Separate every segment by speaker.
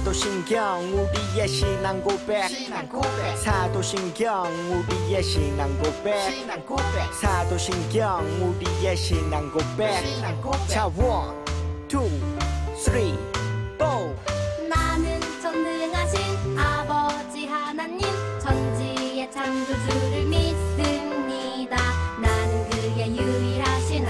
Speaker 1: 사도신경 우리의 신앙 고백 사도신경 우리의 신앙 고백 사도신경 우리의 신앙 고백 자 1, 2, 3, 4
Speaker 2: 나는 전능하신 아버지 하나님 천지의 창조주를 믿습니다. 나는 그의 유일하신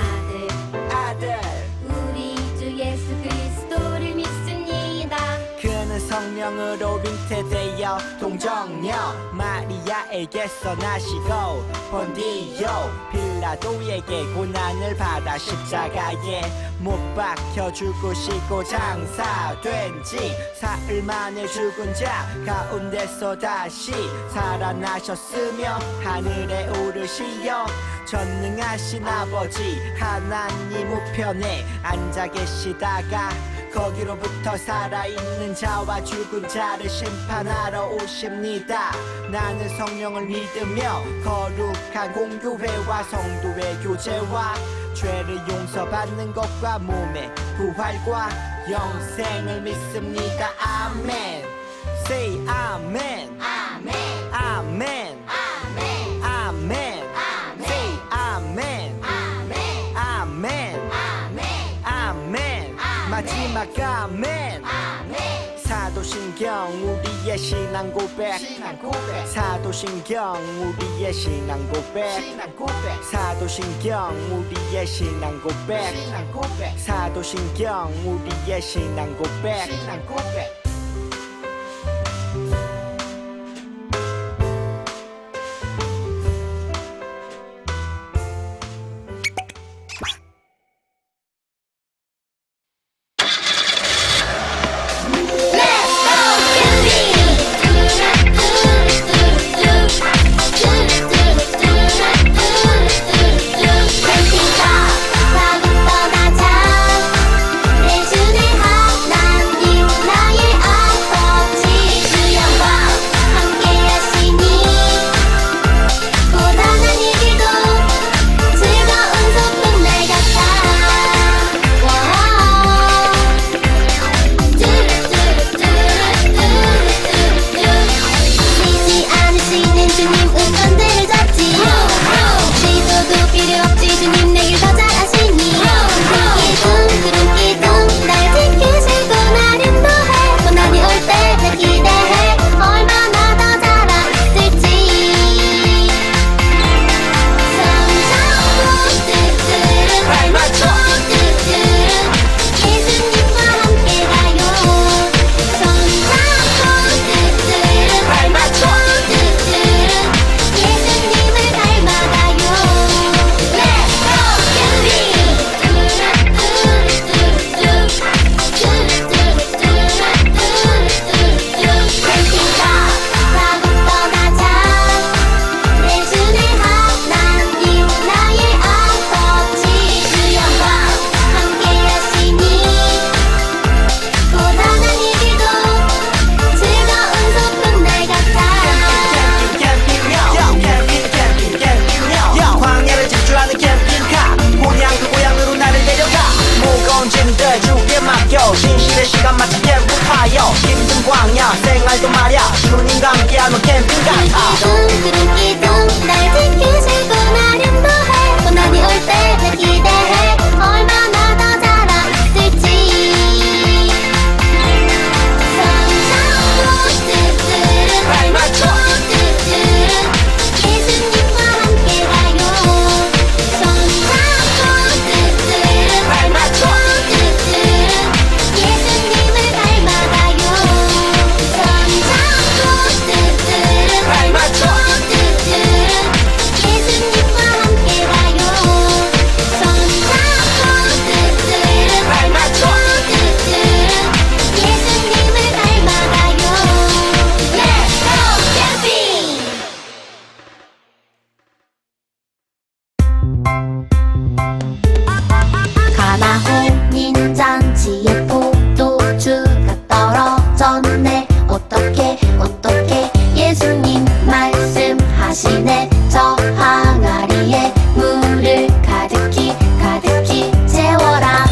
Speaker 2: 아들 우리 주 예수 그리스도를 믿습니다.
Speaker 1: 그는 성령으로 잉태되어 동정녀 마리아에게서 나시고 본디오 빌라도에게 고난을 받아 십자가에 못 박혀 죽으시고 장사된 지 사흘 만에 죽은 자 가운데서 다시 살아나셨으며 하늘에 오르시어 전능하신 아버지 하나님 우편에 앉아 계시다가 거기로부터 살아있는 자와 죽은 자를 심판하러 오십니다. 나는 성령을 믿으며 거룩한 공교회와 성도의 교제와 죄를 용서받는 것과 몸의 부활과 영생을 믿습니다. 아멘. Say 아멘.
Speaker 2: 아멘
Speaker 1: 아멘.
Speaker 2: 아멘
Speaker 1: 아멘. Say 아멘.
Speaker 2: 아멘
Speaker 1: 아멘.
Speaker 2: 아멘
Speaker 1: 아멘. 마지막 아멘.
Speaker 2: 아멘
Speaker 1: 사도신경 우리의 신앙 고백 사도신경 우리의 신앙 고백 사도신경 우리의 신앙 고백 사도신경 우리의 신앙 고백 진실의 시간 마치 캠프파이어 힘든 광야 생활도 말야 주님과 함께하면 캠핑 같아
Speaker 2: 기둥 기둥 날 지키시고 나름 더해 고난이 올 때 내 기대해 얼마나 더 자랐을지 성장꽃들은 발맞춰들은 예수님과 함께 가요 성장꽃들은 발맞춰들은 예수님을 닮아가요 성장꽃들은 발맞춰들은 예수님과 함께 가요 성장꽃들은 발맞춰들은 예수님을 닮아가요 Let's go camping! 가나혼인 잔치에 포도주가 떨어졌네 어떻게 예수님 말씀하시네 저 항아리에 물을 가득히 채워라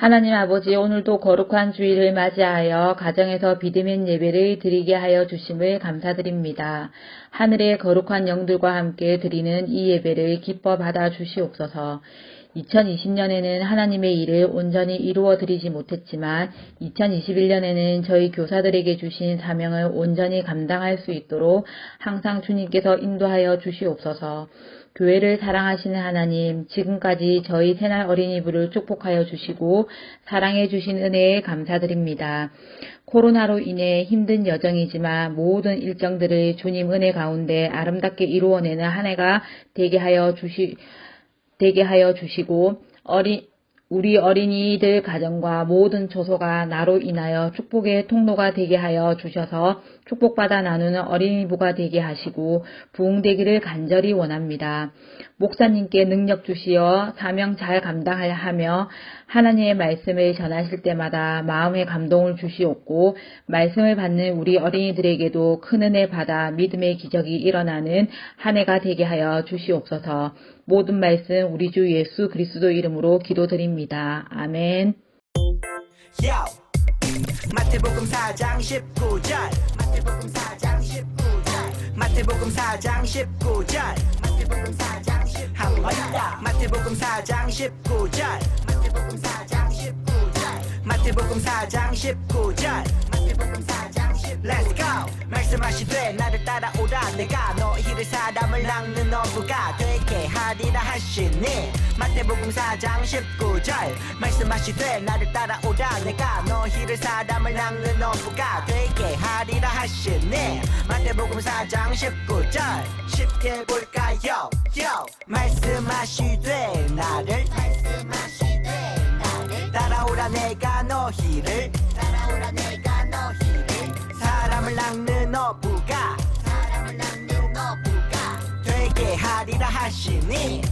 Speaker 3: 하나님 아버지, 오늘도 거룩한 주일을 맞이하여 가정에서 비대면 예배를 드리게 하여 주심을 감사드립니다. 하늘의 거룩한 영들과 함께 드리는 이 예배를 기뻐 받아 주시옵소서. 2020년에는 하나님의 일을 온전히 이루어 드리지 못했지만 2021년에는 저희 교사들에게 주신 사명을 온전히 감당할 수 있도록 항상 주님께서 인도하여 주시옵소서. 교회를 사랑하시는 하나님, 지금까지 저희 새날 어린이부를 축복하여 주시고 사랑해 주신 은혜에 감사드립니다. 코로나로 인해 힘든 여정이지만 모든 일정들을 주님 은혜 가운데 아름답게 이루어내는 한 해가 되게 하여 주시고 우리 어린이들 가정과 모든 조소가 나로 인하여 축복의 통로가 되게 하여 주셔서 축복받아 나누는 어린이부가 되게 하시고 부흥되기를 간절히 원합니다. 목사님께 능력 주시어 사명 잘 감당하려 하며 하나님의 말씀을 전하실 때마다 마음의 감동을 주시옵고 말씀을 받는 우리 어린이들에게도 큰 은혜 받아 믿음의 기적이 일어나는 한 해가 되게 하여 주시옵소서. 모든 말씀 우리 주 예수 그리스도 이름으로 기도드립니다. 아멘.
Speaker 1: Yo. 마태복음 4장 19절 마태복음 4장 19절 마태복음 4장 19절 마태복음 4장 19절 한번더 마태복음 4장 19절 마태복음 4장 19절 마태복음 4장 19절 마태복음 4장 19절 Let's go 말씀하시되 나를 따라오라 내가 너희를 사람을 낚는 어부가 되게 하리라 하시니 마태복음 4장 19절 말씀하시되 나를 따라오라 내가 너희를 사람을 낚는 어부가 되게 하리라 하시니 마태복음 4장 19절 쉽게 볼까요 말씀하시되 나를 따라오라 내가 너희를 사람을 낚는 어부가 되게 하리라 하시니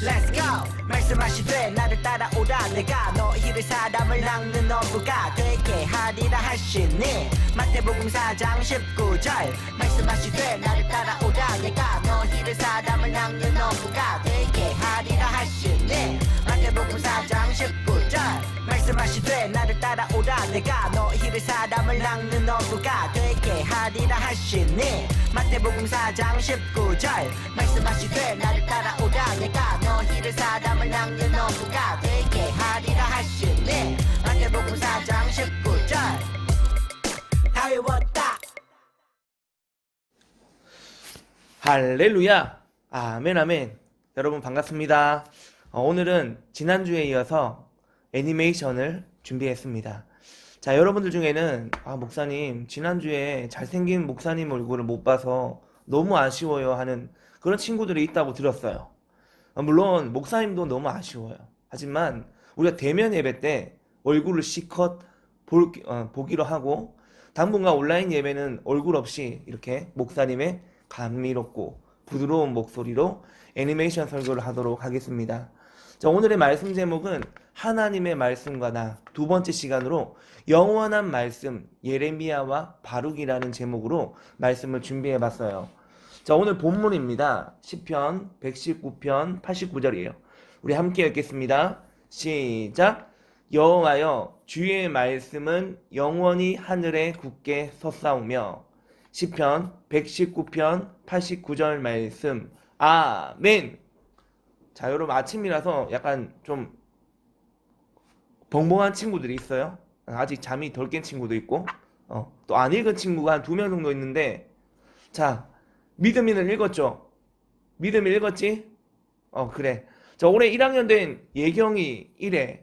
Speaker 1: Let's go 말씀하시되 나를 따라오라 내가 너희를 사람을 낚는 어부가 되게 하리라 하시니 마태복음 4장 19절 말씀하시되 나를 따라오라 내가 너희를 사람을 낚는 어부가 되게 하리라 하시니 마태복음 4장 19절 말씀하시되 나를 따라오라 내가 너희를 사람을 낚는 어부가 되게 하리라 하시니 마태복음 4장 19절 말씀하시되 나를 따라오라 내가 너희를 사람을 낚는 어부가 되게 하리라 하시니 마태복음 4장 19절 다 외웠다.
Speaker 4: 할렐루야. 아멘 아멘. 여러분 반갑습니다. 오늘은 지난주에 이어서 애니메이션을 준비했습니다. 자, 여러분들 중에는 목사님 지난주에 잘생긴 목사님 얼굴을 못 봐서 너무 아쉬워요 하는 그런 친구들이 있다고 들었어요. 물론 목사님도 너무 아쉬워요. 하지만 우리가 대면 예배 때 얼굴을 실컷 보기로 하고 당분간 온라인 예배는 얼굴 없이 이렇게 목사님의 감미롭고 부드러운 목소리로 애니메이션 설교를 하도록 하겠습니다. 자, 오늘의 말씀 제목은 하나님의 말씀과 나 두 번째 시간으로 영원한 말씀 예레미야와 바룩이라는 제목으로 말씀을 준비해 봤어요. 자, 오늘 본문입니다. 시편 119편 89절이에요. 우리 함께 읽겠습니다. 시작. 여호와여 주의 말씀은 영원히 하늘에 굳게 섰사오며. 시편 119편 89절 말씀. 아멘. 자, 여러분 아침이라서 약간 좀 벙벙한 친구들이 있어요. 아직 잠이 덜 깬 친구도 있고 또 안 읽은 친구가 한 2명 정도 있는데, 자, 믿음이는 읽었죠? 믿음이 읽었지? 그래. 자, 올해 1학년 된 예경이 1회,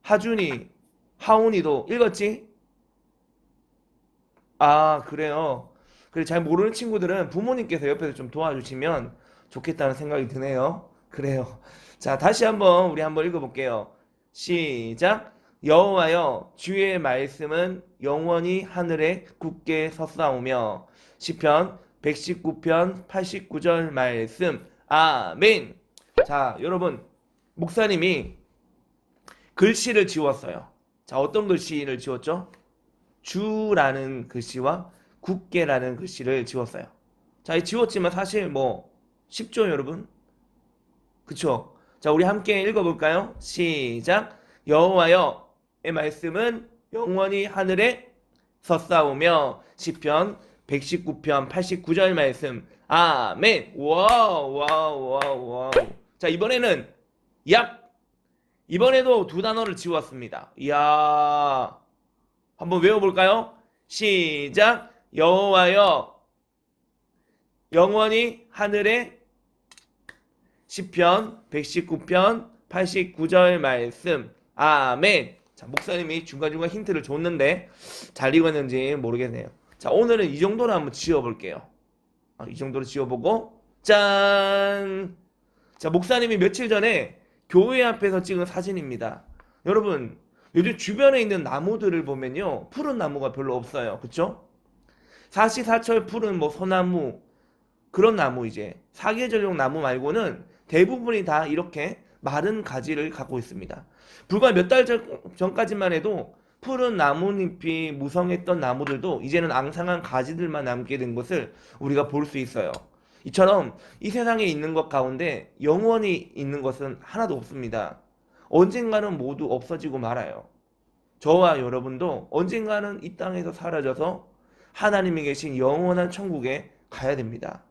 Speaker 4: 하준이, 하온이도 읽었지? 아, 그래요. 그래, 잘 모르는 친구들은 부모님께서 옆에서 좀 도와주시면 좋겠다는 생각이 드네요. 그래요. 자, 다시 한번 우리 한번 읽어볼게요. 시작. 여호와여 주의 말씀은 영원히 하늘에 굳게 섰사오며. 시편 119편 89절 말씀. 아멘. 자, 여러분 목사님이 글씨를 지웠어요. 자, 어떤 글씨를 지웠죠? 주라는 글씨와 굳게라는 글씨를 지웠어요. 자, 이 지웠지만 사실 뭐 쉽죠, 여러분? 그쵸? 자, 우리 함께 읽어볼까요? 시작. 여호와여의 말씀은 영원히 하늘에 섰사오며. 시편 119편 89절 말씀. 아멘. 와우 와우 와우 와우. 자, 이번에는 이번에도 두 단어를 지웠습니다. 이야, 한번 외워볼까요? 시작. 여호와여 영원히 하늘에. 시편 119편 89절 말씀. 아멘. 자, 목사님이 중간중간 힌트를 줬는데 잘 읽었는지 모르겠네요. 자, 오늘은 이 정도로 한번 지워볼게요. 이 정도로 지워보고, 짠! 자, 목사님이 며칠 전에 교회 앞에서 찍은 사진입니다. 여러분, 요즘 주변에 있는 나무들을 보면요, 푸른 나무가 별로 없어요. 그쵸? 사시사철 푸른 뭐 소나무, 그런 나무, 이제 사계절용 나무 말고는 대부분이 다 이렇게 마른 가지를 갖고 있습니다. 불과 몇 달 전까지만 해도 푸른 나뭇잎이 무성했던 나무들도 이제는 앙상한 가지들만 남게 된 것을 우리가 볼 수 있어요. 이처럼 이 세상에 있는 것 가운데 영원히 있는 것은 하나도 없습니다. 언젠가는 모두 없어지고 말아요. 저와 여러분도 언젠가는 이 땅에서 사라져서 하나님이 계신 영원한 천국에 가야 됩니다.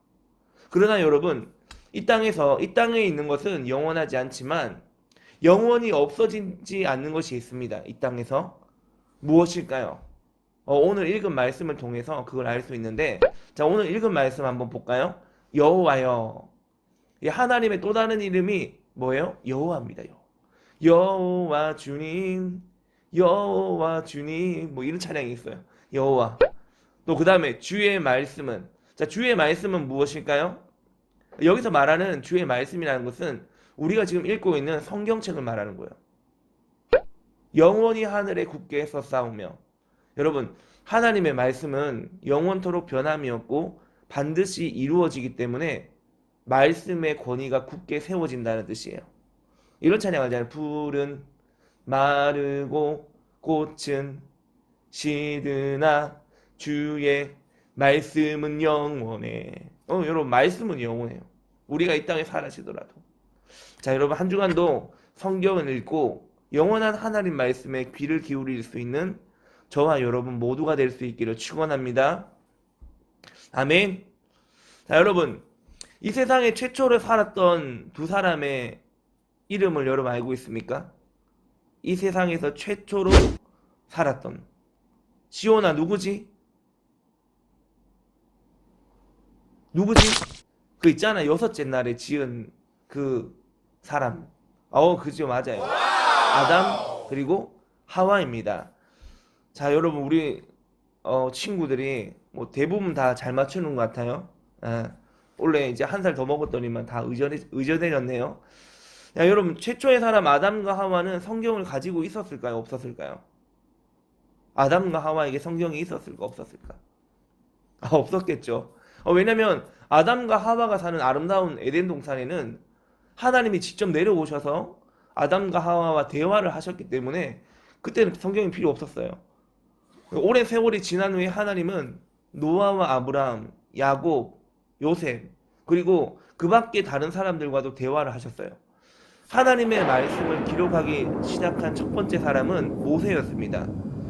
Speaker 4: 그러나 여러분, 이 땅에 있는 것은 영원하지 않지만 영원히 없어지지 않는 것이 있습니다. 이 땅에서. 무엇일까요? 오늘 읽은 말씀을 통해서 그걸 알 수 있는데, 자, 오늘 읽은 말씀 한번 볼까요? 여호와여. 이 하나님의 또 다른 이름이 뭐예요? 여호와입니다. 여호와 주님, 여호와 주님, 뭐 이런 찬양이 있어요. 여호와. 또 그 다음에 주의 말씀은, 자, 주의 말씀은 무엇일까요? 여기서 말하는 주의 말씀이라는 것은 우리가 지금 읽고 있는 성경책을 말하는 거예요. 영원히 하늘에 굳게 섰사오며. 여러분, 하나님의 말씀은 영원토록 변함이 없고 반드시 이루어지기 때문에 말씀의 권위가 굳게 세워진다는 뜻이에요. 이런 찬양 알잖아요. 풀은 마르고 꽃은 시드나 주의 말씀은 영원해. 여러분, 말씀은 영원해요. 우리가 이 땅에 사라지더라도. 자, 여러분, 한 주간도 성경을 읽고 영원한 하나님 말씀에 귀를 기울일 수 있는 저와 여러분 모두가 될 수 있기를 축원합니다. 아멘. 자, 여러분, 이 세상에 최초로 살았던 두 사람의 이름을 여러분 알고 있습니까? 이 세상에서 최초로 살았던. 시온아, 누구지? 그 있잖아, 여섯째 날에 지은 그 사람. 그죠, 맞아요. 아담 그리고 하와입니다. 자, 여러분, 우리 친구들이 뭐 대부분 다 잘 맞추는 것 같아요. 원래 이제 한 살 더 먹었더니만 다 의젓해졌네요. 야, 여러분, 최초의 사람 아담과 하와는 성경을 가지고 있었을까요? 없었을까요? 아담과 하와에게 성경이 있었을까? 없었을까? 없었겠죠. 왜냐면 아담과 하와가 사는 아름다운 에덴 동산에는 하나님이 직접 내려오셔서 아담과 하와와 대화를 하셨기 때문에 그때는 성경이 필요 없었어요. 오랜 세월이 지난 후에 하나님은 노아와 아브라함, 야곱, 요셉, 그리고 그 밖에 다른 사람들과도 대화를 하셨어요. 하나님의 말씀을 기록하기 시작한 첫 번째 사람은 모세였습니다.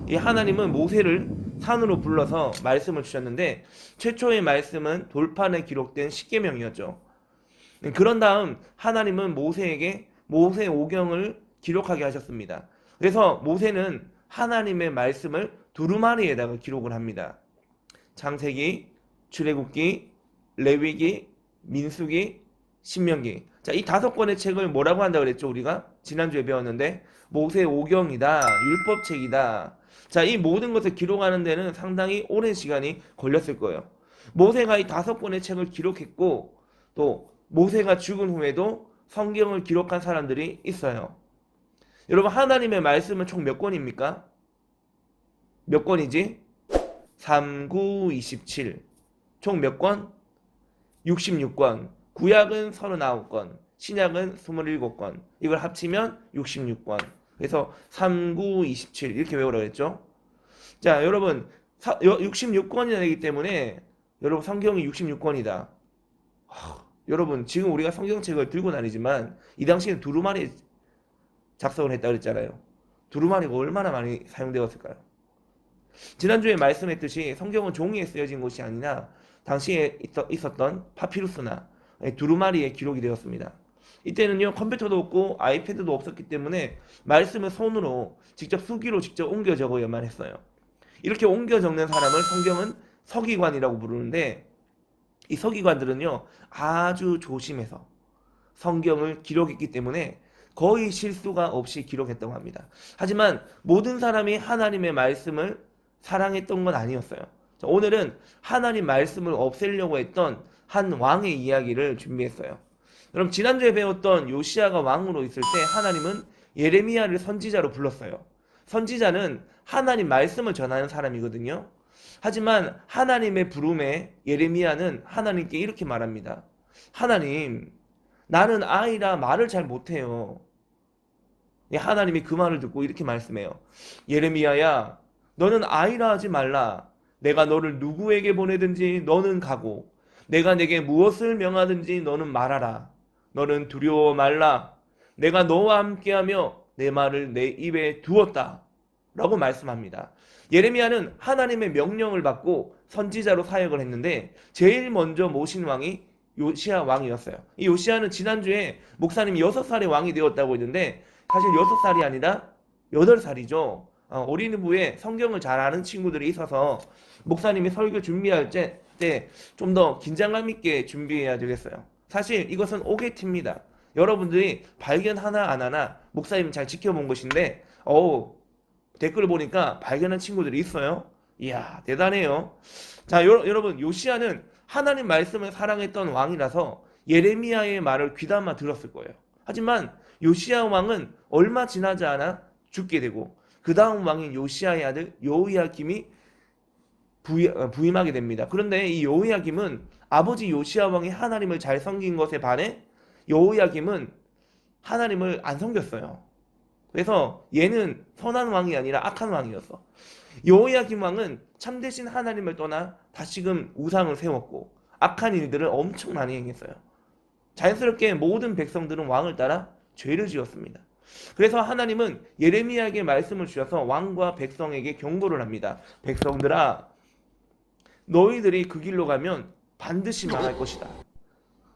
Speaker 4: 이 하나님은 모세를 산으로 불러서 말씀을 주셨는데 최초의 말씀은 돌판에 기록된 십계명이었죠. 그런 다음 하나님은 모세에게 모세 오경을 기록하게 하셨습니다. 그래서 모세는 하나님의 말씀을 두루마리에다가 기록을 합니다. 창세기, 출애굽기, 레위기, 민수기, 신명기. 자, 이 5권의 책을 뭐라고 한다고 그랬죠? 우리가 지난주에 배웠는데 모세 오경이다, 율법책이다. 자, 이 모든 것을 기록하는 데는 상당히 오랜 시간이 걸렸을 거예요. 모세가 이 5권의 책을 기록했고 또 모세가 죽은 후에도 성경을 기록한 사람들이 있어요. 여러분, 하나님의 말씀은 총 몇 권입니까? 몇 권이지? 3, 9, 27. 총 몇 권? 66권. 구약은 39권. 신약은 27권. 이걸 합치면 66권. 그래서 3, 9, 27 이렇게 외우라고 했죠. 자, 여러분, 66권이나 되기 때문에 여러분 성경이 66권이다. 여러분, 지금 우리가 성경책을 들고 다니지만 이 당시에는 두루마리 작성을 했다 그랬잖아요. 두루마리가 얼마나 많이 사용되었을까요? 지난주에 말씀했듯이 성경은 종이에 쓰여진 것이 아니라 당시에 있었던 파피루스나 두루마리에 기록이 되었습니다. 이때는요 컴퓨터도 없고 아이패드도 없었기 때문에 말씀을 손으로 직접 수기로 직접 옮겨 적어야만 했어요. 이렇게 옮겨 적는 사람을 성경은 서기관이라고 부르는데, 이 서기관들은요 아주 조심해서 성경을 기록했기 때문에 거의 실수가 없이 기록했다고 합니다. 하지만 모든 사람이 하나님의 말씀을 사랑했던 건 아니었어요. 오늘은 하나님 말씀을 없애려고 했던 한 왕의 이야기를 준비했어요. 그럼 지난주에 배웠던 요시야가 왕으로 있을 때 하나님은 예레미야를 선지자로 불렀어요. 선지자는 하나님 말씀을 전하는 사람이거든요. 하지만 하나님의 부름에 예레미야는 하나님께 이렇게 말합니다. 하나님, 나는 아이라 말을 잘 못해요. 하나님이 그 말을 듣고 이렇게 말씀해요. 예레미야야, 너는 아이라 하지 말라. 내가 너를 누구에게 보내든지 너는 가고, 내가 내게 무엇을 명하든지 너는 말하라. 너는 두려워 말라. 내가 너와 함께하며 내 말을 내 입에 두었다. 라고 말씀합니다. 예레미야는 하나님의 명령을 받고 선지자로 사역을 했는데 제일 먼저 모신 왕이 요시야 왕이었어요. 이 요시야는 지난주에 목사님이 6살에 왕이 되었다고 했는데 사실 6살이 아니라 8살이죠. 어린이부에 성경을 잘 아는 친구들이 있어서 목사님이 설교 준비할 때 좀 더 긴장감 있게 준비해야 되겠어요. 사실 이것은 오게티입니다. 여러분들이 발견 하나 안 하나 목사님 잘 지켜본 것인데 댓글 보니까 발견한 친구들이 있어요. 이야, 대단해요. 자, 여러분, 요시야는 하나님 말씀을 사랑했던 왕이라서 예레미야의 말을 귀담아 들었을 거예요. 하지만 요시야 왕은 얼마 지나지 않아 죽게 되고 그 다음 왕인 요시야의 아들 여호야김이 부임하게 됩니다. 그런데 이 여호야김은 아버지 요시야 왕이 하나님을 잘 섬긴 것에 반해 여호야김은 하나님을 안 섬겼어요. 그래서 얘는 선한 왕이 아니라 악한 왕이었어. 여호야김 왕은 참되신 하나님을 떠나 다시금 우상을 세웠고 악한 일들을 엄청 많이 행했어요. 자연스럽게 모든 백성들은 왕을 따라 죄를 지었습니다. 그래서 하나님은 예레미야에게 말씀을 주셔서 왕과 백성에게 경고를 합니다. 백성들아, 너희들이 그 길로 가면 반드시 망할 것이다.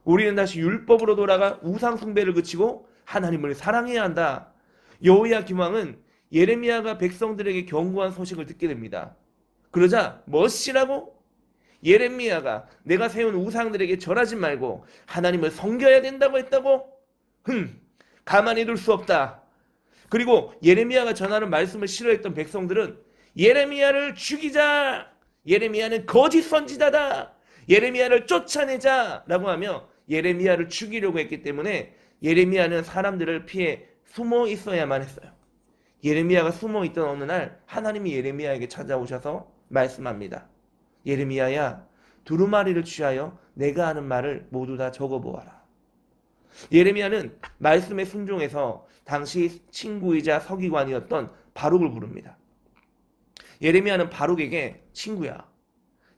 Speaker 4: 우리는 다시 율법으로 돌아가 우상 숭배를 그치고 하나님을 사랑해야 한다. 여호야김 왕은 예레미야가 백성들에게 경고한 소식을 듣게 됩니다. 그러자 멋이라고? 예레미야가 내가 세운 우상들에게 절하지 말고 하나님을 섬겨야 된다고 했다고? 가만히 둘 수 없다. 그리고 예레미야가 전하는 말씀을 싫어했던 백성들은 예레미야를 죽이자! 예레미야는 거짓 선지자다! 예레미야를 쫓아내자! 라고 하며 예레미야를 죽이려고 했기 때문에 예레미야는 사람들을 피해 숨어 있어야만 했어요. 예레미야가 숨어 있던 어느 날 하나님이 예레미야에게 찾아오셔서 말씀합니다. 예레미야야, 두루마리를 취하여 내가 하는 말을 모두 다 적어보아라. 예레미야는 말씀에 순종해서 당시 친구이자 서기관이었던 바룩을 부릅니다. 예레미야는 바룩에게 친구야,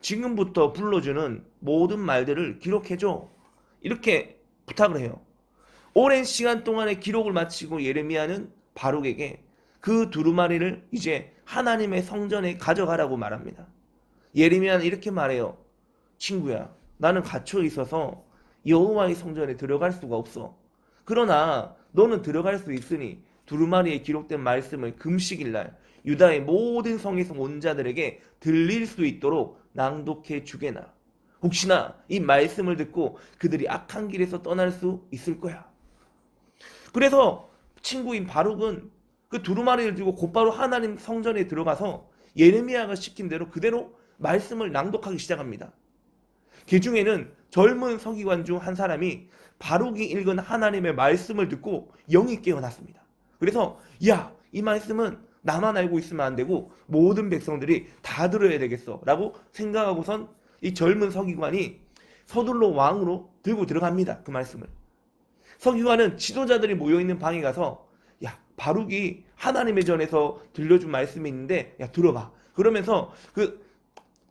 Speaker 4: 지금부터 불러주는 모든 말들을 기록해줘. 이렇게 부탁을 해요. 오랜 시간 동안의 기록을 마치고 예레미야는 바룩에게 그 두루마리를 이제 하나님의 성전에 가져가라고 말합니다. 예레미야는 이렇게 말해요. 친구야, 나는 갇혀 있어서 여호와의 성전에 들어갈 수가 없어. 그러나 너는 들어갈 수 있으니 두루마리에 기록된 말씀을 금식일날 유다의 모든 성에서 온 자들에게 들릴 수 있도록 낭독해 주게나. 혹시나 이 말씀을 듣고 그들이 악한 길에서 떠날 수 있을 거야. 그래서 친구인 바룩은 그 두루마리를 들고 곧바로 하나님 성전에 들어가서 예레미야가 시킨 대로 그대로 말씀을 낭독하기 시작합니다. 그 중에는 젊은 서기관 중 한 사람이 바룩이 읽은 하나님의 말씀을 듣고 영이 깨어났습니다. 그래서 이 말씀은 나만 알고 있으면 안 되고 모든 백성들이 다 들어야 되겠어 라고 생각하고선 이 젊은 서기관이 서둘러 왕으로 들고 들어갑니다. 그 말씀을. 서기관은 지도자들이 모여있는 방에 가서 바룩이 하나님의 전에서 들려준 말씀이 있는데 들어봐. 그러면서 그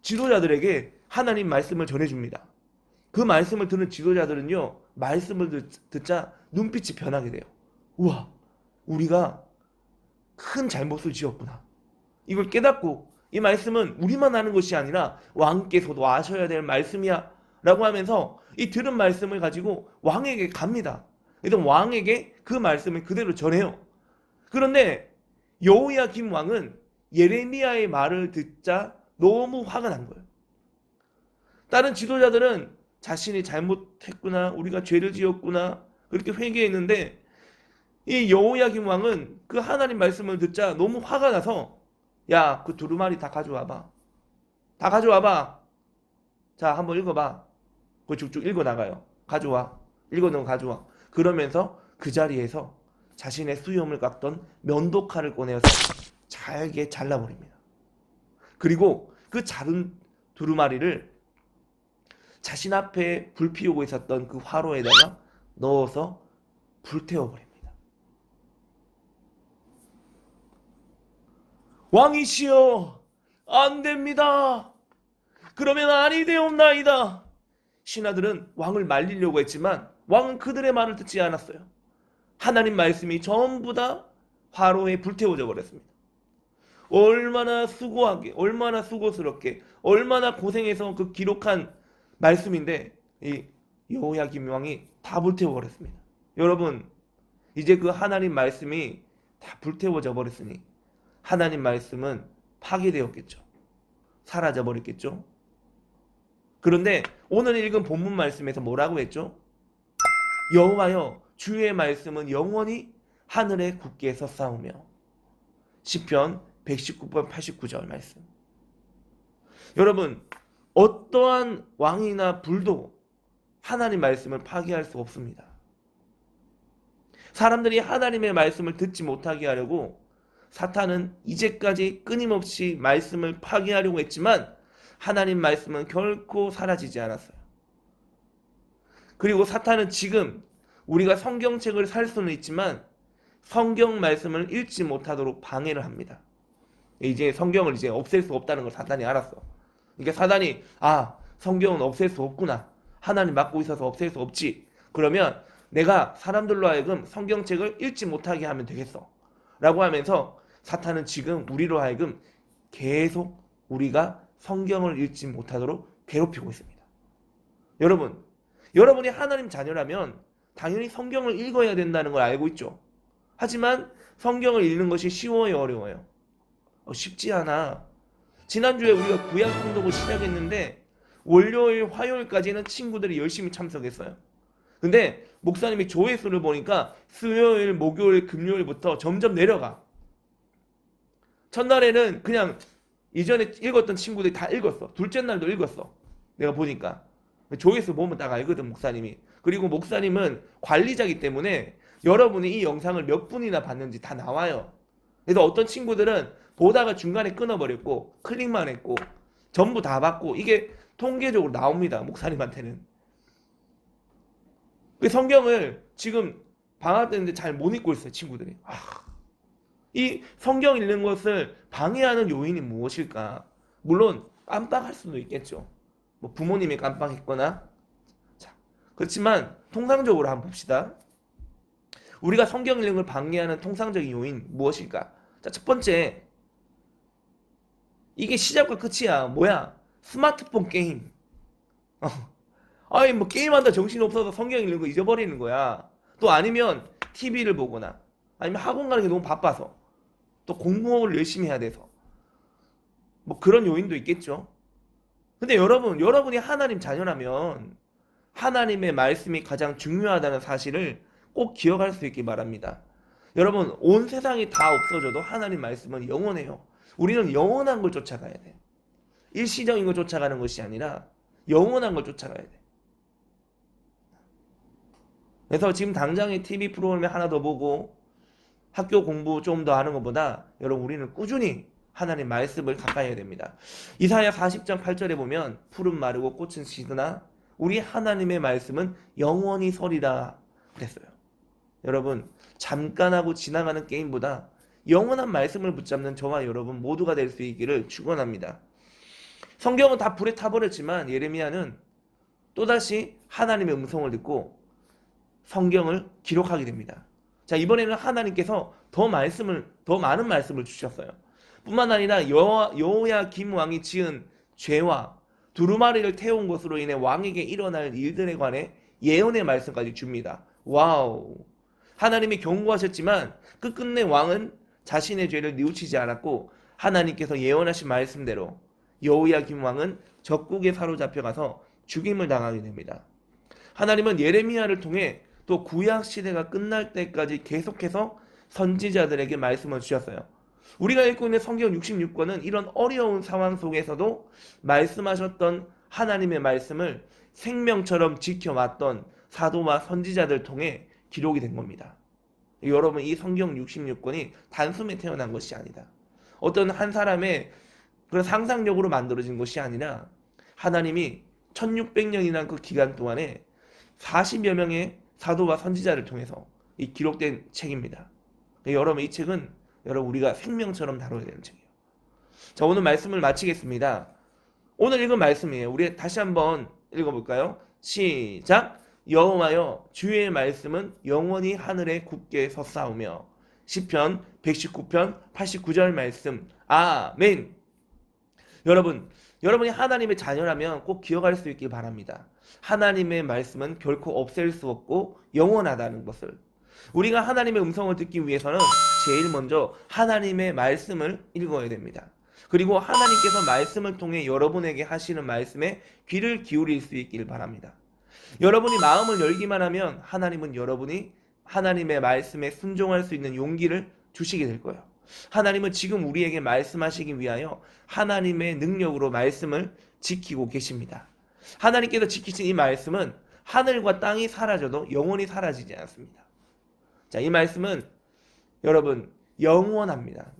Speaker 4: 지도자들에게 하나님 말씀을 전해줍니다. 그 말씀을 듣는 지도자들은요, 말씀을 듣자 눈빛이 변하게 돼요. 우와, 우리가 큰 잘못을 지었구나. 이걸 깨닫고 이 말씀은 우리만 아는 것이 아니라 왕께서도 아셔야 될 말씀이야 라고 하면서 이 들은 말씀을 가지고 왕에게 갑니다. 그래서 왕에게 그 말씀을 그대로 전해요. 그런데 여호야김 왕은 예레미야의 말을 듣자 너무 화가 난 거예요. 다른 지도자들은 자신이 잘못했구나, 우리가 죄를 지었구나 그렇게 회개했는데 이 여호야김 왕은 그 하나님 말씀을 듣자 너무 화가 나서 야, 그 두루마리 다 가져와봐. 다 가져와봐. 자, 한번 읽어봐. 그거 쭉쭉 읽어나가요. 가져와. 읽어놓은 가져와. 그러면서 그 자리에서 자신의 수염을 깎던 면도칼을 꺼내어서 잘게 잘라버립니다. 그리고 그 자른 두루마리를 자신 앞에 불 피우고 있었던 그 화로에다가 넣어서 불태워버립니다. 왕이시여, 안 됩니다. 그러면 아니 되옵나이다. 신하들은 왕을 말리려고 했지만 왕은 그들의 말을 듣지 않았어요. 하나님 말씀이 전부 다 화로에 불태워져 버렸습니다. 얼마나 수고하게, 얼마나 수고스럽게, 얼마나 고생해서 그 기록한 말씀인데 이 여호야김 왕이 다 불태워 버렸습니다. 여러분, 이제 그 하나님 말씀이 다 불태워져 버렸으니 하나님 말씀은 파괴되었겠죠. 사라져 버렸겠죠. 그런데 오늘 읽은 본문 말씀에서 뭐라고 했죠? 여호와여, 주의 말씀은 영원히 하늘에 굳게 섰사오며. 시편 119편 89절 말씀. 여러분, 어떠한 왕이나 불도 하나님 말씀을 파괴할 수 없습니다. 사람들이 하나님의 말씀을 듣지 못하게 하려고 사탄은 이제까지 끊임없이 말씀을 파괴하려고 했지만 하나님 말씀은 결코 사라지지 않았어요. 그리고 사탄은 지금 우리가 성경책을 살 수는 있지만 성경 말씀을 읽지 못하도록 방해를 합니다. 이제 성경을 이제 없앨 수 없다는 걸 사탄이 알았어. 그러니까 사탄이 성경은 없앨 수 없구나. 하나님 맡고 있어서 없앨 수 없지. 그러면 내가 사람들로 하여금 성경책을 읽지 못하게 하면 되겠어. 라고 하면서 사탄은 지금 우리로 하여금 계속 우리가 성경을 읽지 못하도록 괴롭히고 있습니다. 여러분이 하나님 자녀라면 당연히 성경을 읽어야 된다는 걸 알고 있죠. 하지만 성경을 읽는 것이 쉬워요, 어려워요? 쉽지 않아. 지난주에 우리가 구약 통독을 시작했는데 월요일, 화요일까지는 친구들이 열심히 참석했어요. 근데 목사님이 조회수를 보니까 수요일, 목요일, 금요일부터 점점 내려가. 첫날에는 그냥 이전에 읽었던 친구들이 다 읽었어. 둘째 날도 읽었어. 내가 보니까. 조회수 보면 딱 알거든, 목사님이. 그리고 목사님은 관리자이기 때문에 여러분이 이 영상을 몇 분이나 봤는지 다 나와요. 그래서 어떤 친구들은 보다가 중간에 끊어버렸고 클릭만 했고 전부 다 봤고 이게 통계적으로 나옵니다, 목사님한테는. 그 성경을 지금 방학 때인데 잘 못 읽고 있어요, 친구들이. 이 성경 읽는 것을 방해하는 요인이 무엇일까? 물론 깜빡할 수도 있겠죠. 뭐 부모님이 깜빡했거나. 자, 그렇지만 통상적으로 한번 봅시다. 우리가 성경 읽는 걸 방해하는 통상적인 요인 무엇일까? 자, 첫 번째, 이게 시작과 끝이야. 뭐야? 스마트폰 게임. 뭐 게임한다 정신 없어서 성경 읽는 거 잊어버리는 거야. 또 아니면 TV를 보거나 아니면 학원 가는 게 너무 바빠서 또 공부를 열심히 해야 돼서 뭐 그런 요인도 있겠죠. 근데 여러분이 하나님 자녀라면 하나님의 말씀이 가장 중요하다는 사실을 꼭 기억할 수 있길 바랍니다. 여러분, 온 세상이 다 없어져도 하나님 말씀은 영원해요. 우리는 영원한 걸 쫓아가야 돼. 일시적인 걸 쫓아가는 것이 아니라 영원한 걸 쫓아가야 돼. 그래서 지금 당장에 TV 프로그램 하나 더 보고 학교 공부 좀 더 하는 것보다 여러분, 우리는 꾸준히 하나님 말씀을 가까이 해야 됩니다. 이사야 40장 8절에 보면 푸른 마르고 꽃은 시드나 우리 하나님의 말씀은 영원히 서리라 그랬어요. 여러분, 잠깐 하고 지나가는 게임보다 영원한 말씀을 붙잡는 저와 여러분 모두가 될 수 있기를 축원합니다. 성경은 다 불에 타버렸지만 예레미야는 또다시 하나님의 음성을 듣고 성경을 기록하게 됩니다. 자, 이번에는 하나님께서 더 많은 말씀을 주셨어요. 뿐만 아니라 여호야김 왕이 지은 죄와 두루마리를 태운 것으로 인해 왕에게 일어날 일들에 관해 예언의 말씀까지 줍니다. 와우. 하나님이 경고하셨지만 끝끝내 왕은 자신의 죄를 뉘우치지 않았고 하나님께서 예언하신 말씀대로 여호야김 왕은 적국에 사로잡혀가서 죽임을 당하게 됩니다. 하나님은 예레미야를 통해 또 구약 시대가 끝날 때까지 계속해서 선지자들에게 말씀을 주셨어요. 우리가 읽고 있는 성경 66권은 이런 어려운 상황 속에서도 말씀하셨던 하나님의 말씀을 생명처럼 지켜왔던 사도와 선지자들 통해 기록이 된 겁니다. 여러분, 이 성경 66권이 단숨에 태어난 것이 아니다. 어떤 한 사람의 그런 상상력으로 만들어진 것이 아니라 하나님이 1600년이라는 그 기간 동안에 40여 명의 사도와 선지자를 통해서 이 기록된 책입니다. 여러분, 이 책은 여러분 우리가 생명처럼 다뤄야 되는 책이에요. 자, 오늘 말씀을 마치겠습니다. 오늘 읽은 말씀이에요. 우리 다시 한번 읽어볼까요? 시작. 여호와여, 주의 말씀은 영원히 하늘에 굳게 섰사오며. 시편 119편 89절 말씀. 아멘. 여러분이 하나님의 자녀라면 꼭 기억할 수 있길 바랍니다. 하나님의 말씀은 결코 없앨 수 없고 영원하다는 것을. 우리가 하나님의 음성을 듣기 위해서는 제일 먼저 하나님의 말씀을 읽어야 됩니다. 그리고 하나님께서 말씀을 통해 여러분에게 하시는 말씀에 귀를 기울일 수 있길 바랍니다. 여러분이 마음을 열기만 하면 하나님은 여러분이 하나님의 말씀에 순종할 수 있는 용기를 주시게 될 거예요. 하나님은 지금 우리에게 말씀하시기 위하여 하나님의 능력으로 말씀을 지키고 계십니다. 하나님께서 지키신 이 말씀은 하늘과 땅이 사라져도 영원히 사라지지 않습니다. 자, 이 말씀은 여러분 영원합니다.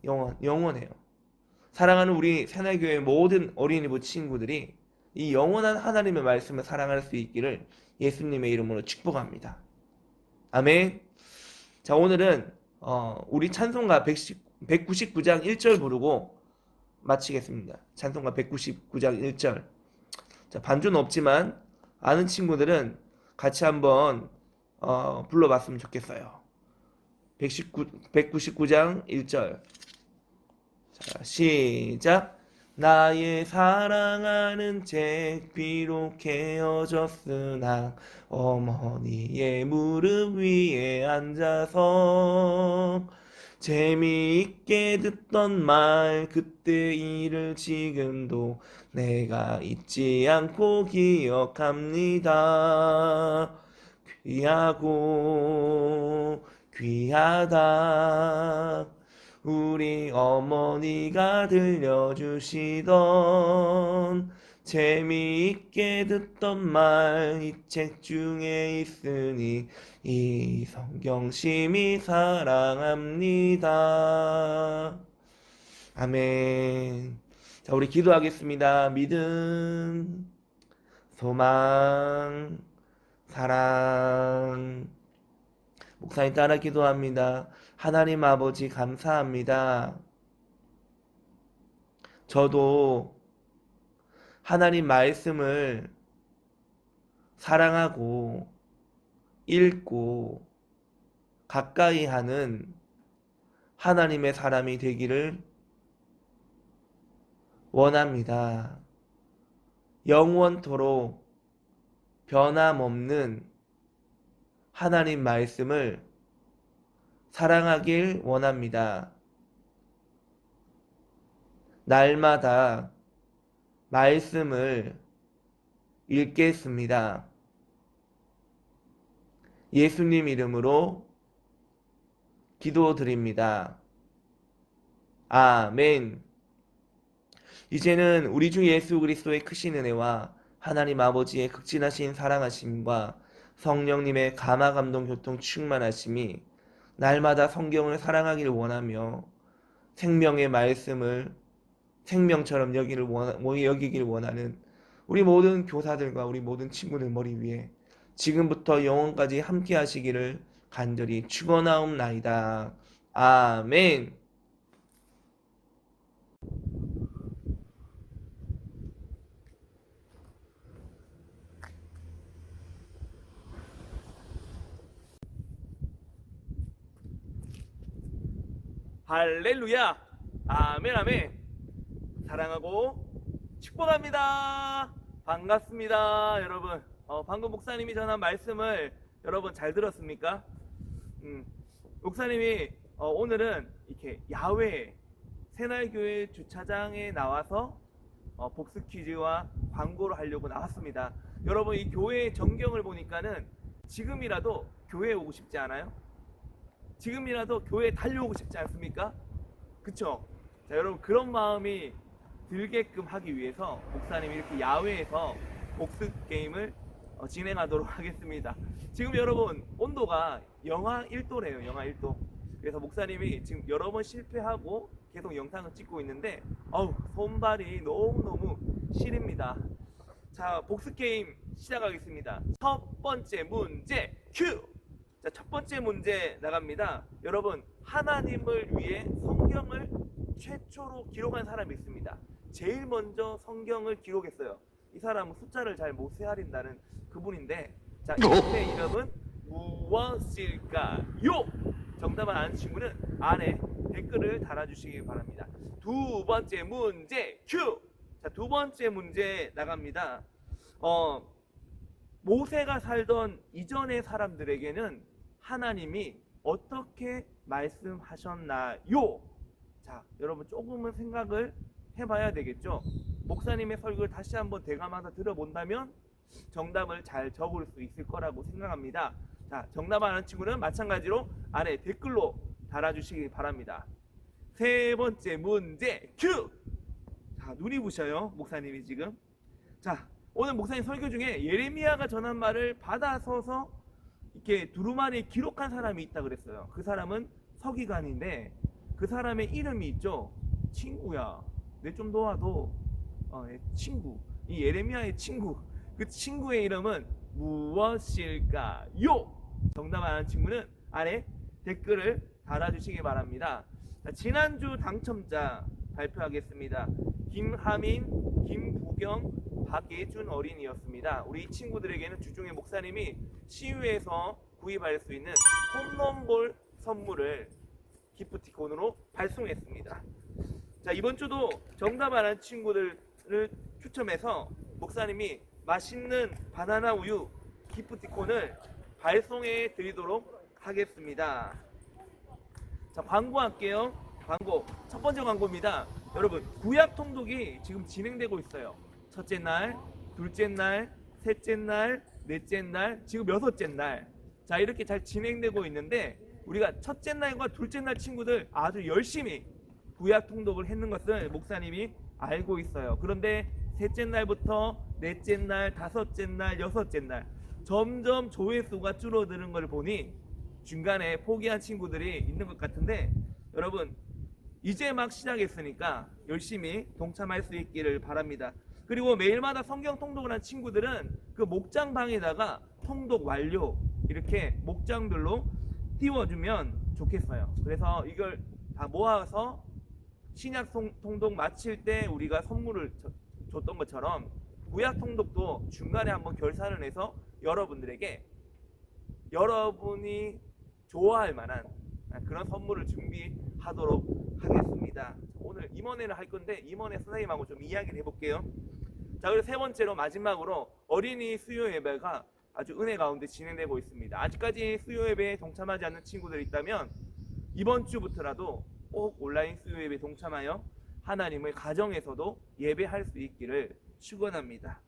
Speaker 4: 영원해요. 사랑하는 우리 새날교회 모든 어린이부 친구들이 이 영원한 하나님의 말씀을 사랑할 수 있기를 예수님의 이름으로 축복합니다. 아멘. 자, 오늘은 우리 찬송가 199장 1절 부르고 마치겠습니다. 찬송가 199장 1절. 자, 반주는 없지만 아는 친구들은 같이 한번 불러봤으면 좋겠어요. 199장 1절. 자, 시작. 나의 사랑하는 책 비록 헤어졌으나 어머니의 무릎 위에 앉아서 재미있게 듣던 말 그때 일을 지금도 내가 잊지 않고 기억합니다. 귀하고 귀하다. 우리 어머니가 들려주시던 재미있게 듣던 말 이 책 중에 있으니 이 성경 심히 사랑합니다. 아멘. 자, 우리 기도하겠습니다. 믿음, 소망, 사랑. 목사님 따라 기도합니다. 하나님 아버지 감사합니다. 저도 하나님 말씀을 사랑하고 읽고 가까이 하는 하나님의 사람이 되기를 원합니다. 영원토록 변함없는 하나님 말씀을 사랑하길 원합니다. 날마다 말씀을 읽겠습니다. 예수님 이름으로 기도드립니다. 아멘. 이제는 우리 주 예수 그리스도의 크신 은혜와 하나님 아버지의 극진하신 사랑하심과 성령님의 감화 감동 교통 충만하심이 날마다 성경을 사랑하기를 원하며 생명의 말씀을 생명처럼 여기길 원하는 우리 모든 교사들과 우리 모든 친구들 머리 위에 지금부터 영원까지 함께 하시기를 간절히 축원하옵나이다. 아멘. 할렐루야. 아멘 아멘. 사랑하고 축복합니다. 반갑습니다 여러분. 방금 목사님이 전한 말씀을 여러분 잘 들었습니까? 목사님이 오늘은 이렇게 야외 새날교회 주차장에 나와서 복습 퀴즈와 광고를 하려고 나왔습니다. 여러분 이 교회 전경을 보니까는 지금이라도 교회에 오고 싶지 않아요? 지금이라도 교회에 달려오고 싶지 않습니까? 그쵸? 자, 여러분 그런 마음이 들게끔 하기 위해서 목사님이 이렇게 야외에서 복습 게임을 진행하도록 하겠습니다. 지금 여러분 온도가 영하 1도래요. 영하 1도. 그래서 목사님이 지금 여러 번 실패하고 계속 영상을 찍고 있는데 손발이 너무너무 시립니다. 자, 복습 게임 시작하겠습니다. 첫 번째 문제 큐! 자, 첫 번째 문제 나갑니다. 여러분 하나님을 위해 성경을 최초로 기록한 사람이 있습니다. 제일 먼저 성경을 기록했어요. 이 사람은 숫자를 잘 못 세하린다는 그분인데, 자, 이분의 이름은 무엇일까요? 정답을 아는 친구는 아래 댓글을 달아주시기 바랍니다. 두 번째 문제 큐! 자, 두 번째 문제 나갑니다. 모세가 살던 이전의 사람들에게는 하나님이 어떻게 말씀하셨나요? 자, 여러분 조금은 생각을 해봐야 되겠죠. 목사님의 설교를 다시 한번 대감해서 들어본다면 정답을 잘 적을 수 있을 거라고 생각합니다. 자, 정답 아는 친구는 마찬가지로 아래 댓글로 달아주시기 바랍니다. 세 번째 문제 큐! 자, 눈이 부셔요 목사님이 지금. 자, 오늘 목사님 설교 중에 예레미야가 전한 말을 받아서서 이렇게 두루마리에 기록한 사람이 있다 그랬어요. 그 사람은 서기관인데 그 사람의 이름이 있죠. 친구야, 내 좀 도와도. 친구, 이 예레미야의 친구, 그 친구의 이름은 무엇일까요? 정답 아는 친구는 아래 댓글을 달아주시기 바랍니다. 자, 지난주 당첨자 발표하겠습니다. 김하민, 김부경, 박예준 어린이였습니다. 우리 이 친구들에게는 주중에 목사님이 CU에서 구입할 수 있는 홈런볼 선물을 기프티콘으로 발송했습니다. 자, 이번 주도 정답 아는 친구들을 추첨해서 목사님이 맛있는 바나나 우유 기프티콘을 발송해 드리도록 하겠습니다. 자, 광고할게요. 광고. 첫 번째 광고입니다. 여러분, 구약 통독이 지금 진행되고 있어요. 첫째 날, 둘째 날, 셋째 날, 넷째 날, 지금 여섯째 날. 자, 이렇게 잘 진행되고 있는데 우리가 첫째 날과 둘째 날 친구들 아주 열심히 구약 통독을 했는 것을 목사님이 알고 있어요. 그런데 셋째 날부터 넷째 날, 다섯째 날, 여섯째 날 점점 조회수가 줄어드는 걸 보니 중간에 포기한 친구들이 있는 것 같은데, 여러분 이제 막 시작했으니까 열심히 동참할 수 있기를 바랍니다. 그리고 매일마다 성경 통독을 한 친구들은 그 목장방에다가 통독 완료 이렇게 목장별로 띄워주면 좋겠어요. 그래서 이걸 다 모아서 신약 통독 마칠 때 우리가 선물을 줬던 것처럼 구약 통독도 중간에 한번 결산을 해서 여러분들에게 여러분이 좋아할 만한 그런 선물을 준비하도록 하겠습니다. 오늘 임원회를 할 건데 임원회 선생님하고 좀 이야기를 해볼게요. 자, 그리고 세 번째로 마지막으로 어린이 수요 예배가 아주 은혜 가운데 진행되고 있습니다. 아직까지 수요 예배에 동참하지 않는 친구들이 있다면 이번 주부터라도 꼭 온라인 수요 예배에 동참하여 하나님의 가정에서도 예배할 수 있기를 축원합니다.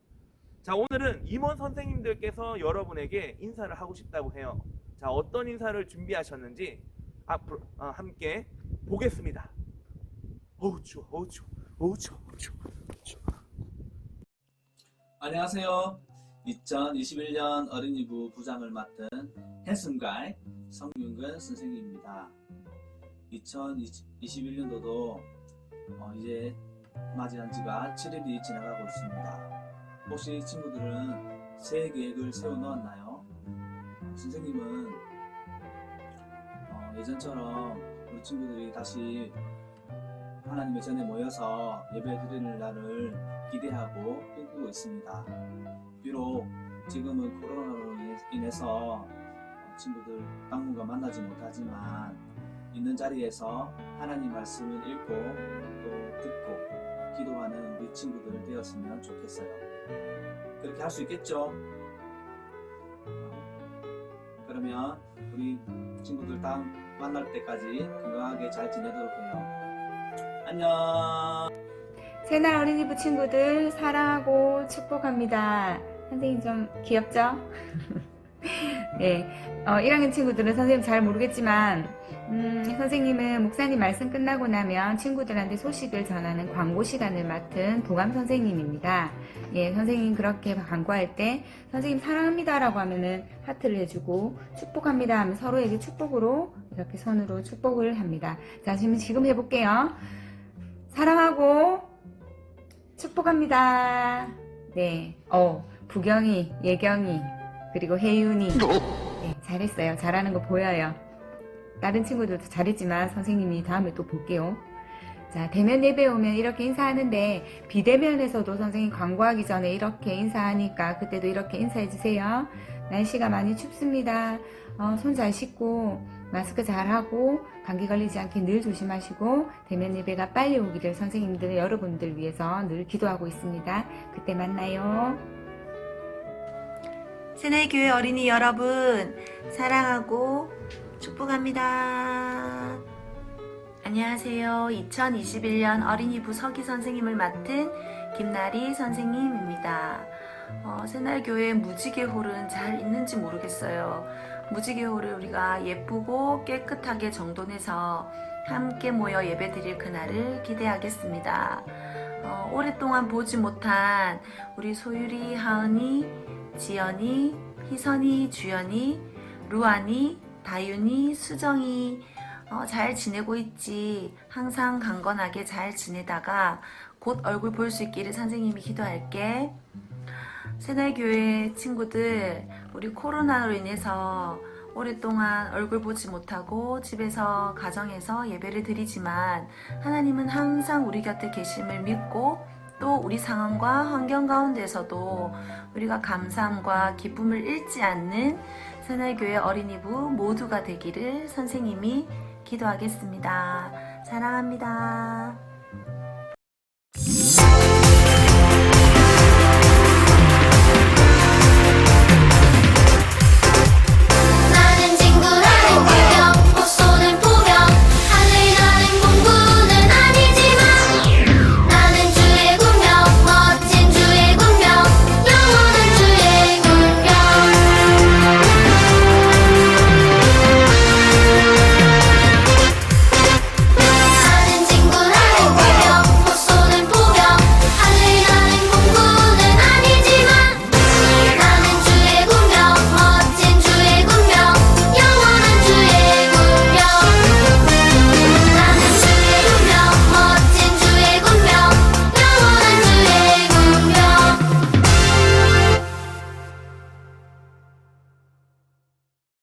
Speaker 4: 자, 오늘은 임원 선생님들께서 여러분에게 인사를 하고 싶다고 해요. 자, 어떤 인사를 준비하셨는지 앞으로 함께 보겠습니다. 어우 추워, 어우 추워, 어우 추워, 추워.
Speaker 5: 안녕하세요. 2021년 어린이부 부장을 맡은 핸섬가이 성윤근 선생님입니다. 2021년도도 이제 맞이한 지가 7일이 지나가고 있습니다. 혹시 친구들은 새해 계획을 세워놓았나요? 선생님은 예전처럼 우리 친구들이 다시 하나님의 전에 모여서 예배 드리는 날을 기대하고 꿈꾸고 있습니다. 비록 지금은 코로나로 인해서 친구들 당분간 만나지 못하지만 있는 자리에서 하나님 말씀을 읽고 또 듣고 기도하는 우리 친구들 되었으면 좋겠어요. 그렇게 할 수 있겠죠? 그러면 우리 친구들 다음 만날 때까지 건강하게 잘 지내도록 해요. 안녕.
Speaker 6: 새날 어린이부 친구들 사랑하고 축복합니다. 선생님 좀 귀엽죠? 네, 1학년 친구들은 선생님 잘 모르겠지만 선생님은 목사님 말씀 끝나고 나면 친구들한테 소식을 전하는 광고 시간을 맡은 부감 선생님입니다. 예, 선생님 그렇게 광고할 때 선생님 사랑합니다 라고 하면은 하트를 해주고 축복합니다 하면 서로에게 축복으로 이렇게 손으로 축복을 합니다. 자, 지금 해볼게요. 사랑하고 축복합니다. 네, 부경이, 예경이, 그리고 혜윤이. 네, 잘했어요. 잘하는 거 보여요. 다른 친구들도 잘했지만 선생님이 다음에 또 볼게요. 자, 대면 예배 오면 이렇게 인사하는데 비대면에서도 선생님 광고하기 전에 이렇게 인사하니까 그때도 이렇게 인사해주세요. 날씨가 많이 춥습니다. 손 잘 씻고 마스크 잘 하고 감기 걸리지 않게 늘 조심하시고 대면 예배가 빨리 오기를 선생님들 여러분들 위해서 늘 기도하고 있습니다. 그때 만나요.
Speaker 7: 새날교회 어린이 여러분 사랑하고 축복합니다. 안녕하세요. 2021년 어린이부 서기 선생님을 맡은 김나리 선생님입니다. 새날교회 무지개홀은 잘 있는지 모르겠어요. 무지개홀을 우리가 예쁘고 깨끗하게 정돈해서 함께 모여 예배 드릴 그날을 기대하겠습니다. 오랫동안 보지 못한 우리 소율이, 하은이, 지연이, 희선이, 주연이, 루안이, 다윤이, 수정이 잘 지내고 있지? 항상 강건하게 잘 지내다가 곧 얼굴 볼 수 있기를 선생님이 기도할게. 새날교회 친구들, 우리 코로나로 인해서 오랫동안 얼굴 보지 못하고 집에서 가정에서 예배를 드리지만 하나님은 항상 우리 곁에 계심을 믿고 또 우리 상황과 환경 가운데서도 우리가 감사함과 기쁨을 잃지 않는 새날교회 어린이부 모두가 되기를 선생님이 기도하겠습니다. 사랑합니다.